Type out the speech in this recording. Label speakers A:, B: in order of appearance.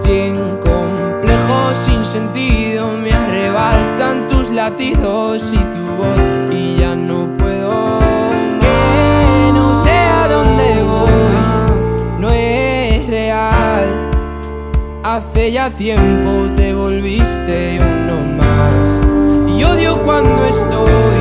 A: Cien complejos sin sentido me arrebatan tus latidos y tu voz, y ya no puedo que no sé a dónde voy, no es real. Hace ya tiempo te volviste uno más y odio cuando estoy